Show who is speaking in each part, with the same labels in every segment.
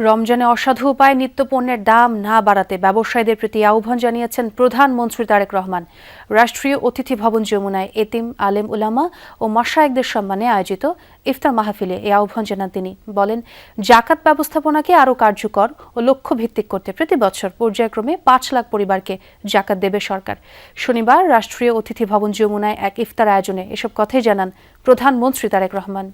Speaker 1: রমজানে অসাধু উপায়ে নিত্যপণ্যের দাম না বাড়াতে ব্যবসায়ীদের প্রতি আহ্বান জানিয়েছেন প্রধানমন্ত্রী তারেক রহমান। রাষ্ট্রীয় অতিথি ভবন যমুনায় এতিম, আলেম উলামা ও মাশায়েখদের সম্মানে আয়োজিত ইফতার মাহফিলে এই আহ্বান জানান তিনি। বলেন, জাকাত ব্যবস্থাপনাকে আরও কার্যকর ও লক্ষ্যভিত্তিক করতে প্রতি বছর পর্যায়ক্রমে ৫ লাখ পরিবারকে জাকাত দেবে সরকার। শনিবার রাষ্ট্রীয় অতিথি ভবন যমুনায় এক ইফতার আয়োজনে এসব কথাই জানান প্রধানমন্ত্রী তারেক রহমান।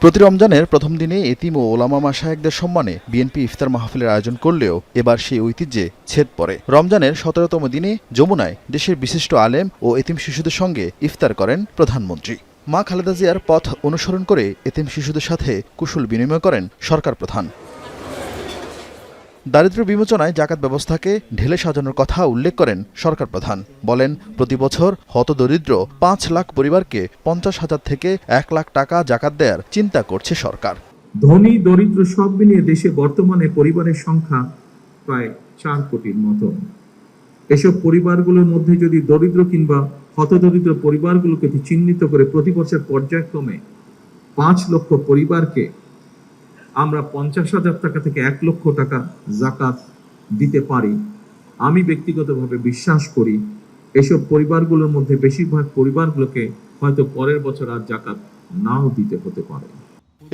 Speaker 2: প্রতি রমজানের প্রথম দিনে এতিম ও ওলামা মাশায়েখদের সম্মানে বিএনপি ইফতার মাহফিলের আয়োজন করলেও এবার সেই ঐতিহ্যে ছেদ পড়ে। রমজানের ১৭তম দিনে যমুনায় দেশের বিশিষ্ট আলেম ও এতিম শিশুদের সঙ্গে ইফতার করেন প্রধানমন্ত্রী। মা খালেদা জিয়ার পথ অনুসরণ করে এতিম শিশুদের সাথে কুশল বিনিময় করেন সরকার প্রধান। দারিদ্র্য বিমোচনায় জাকাত ব্যবস্থাকে ঢেলে সাজানোর কথা উল্লেখ করেন সরকার প্রধান। বলেন, প্রতি বছর হতদরিদ্র ৫ লাখ পরিবারকে ৫০,০০০ থেকে ১ লাখ টাকা জাকাত দেওয়ার চিন্তা করছে সরকার।
Speaker 3: ধনী দরিদ্র সব মিলিয়ে দেশে বর্তমানে পরিবারের সংখ্যা প্রায় ৪ কোটির মতো। এসব পরিবারগুলোর মধ্যে যদি দরিদ্র কিংবা হতদরিদ্র পরিবারগুলোকে চিহ্নিত করে প্রতি বছর পর্যায়ক্রমে ৫ লক্ষ পরিবারকে আমরা ৫০,০০০ টাকা থেকে ১ লক্ষ টাকা জাকাত দিতে পারি, আমি ব্যক্তিগতভাবে বিশ্বাস করি এসব পরিবারগুলোর মধ্যে বেশিরভাগ পরিবারগুলোকে হয়তো পরের বছর আর জাকাত নাও দিতে হতে পারে।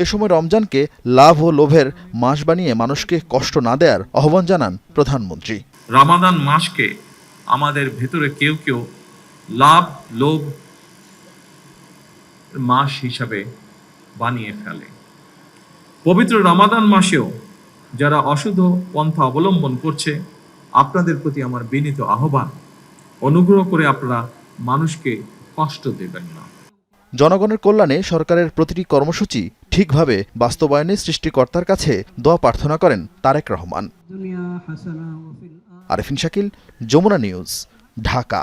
Speaker 2: এ সময় রমজানকে লাভ ও লোভের মাস বানিয়ে মানুষকে কষ্ট না দেওয়ার আহ্বান জানান প্রধানমন্ত্রী।
Speaker 3: রমাদান মাসকে আমাদের ভেতরে কেউ কেউ লাভ লোভ মাস হিসাবে বানিয়ে ফেলে। পবিত্র রমাদান মাসেও যারা অশুদ্ধ পন্থা অবলম্বন করছে, আপনাদের প্রতি আমার বিনীত আহ্বান, অনুগ্রহ করে আপনারা মানুষকে কষ্ট দেবেন না।
Speaker 2: জনগণের কল্যাণে সরকারের প্রতিটি কর্মসূচি ঠিকভাবে বাস্তবায়নে সৃষ্টিকর্তার কাছে দোয়া প্রার্থনা করেন তারেক রহমান। আরেফিন শাকিল, যমুনা নিউজ, ঢাকা।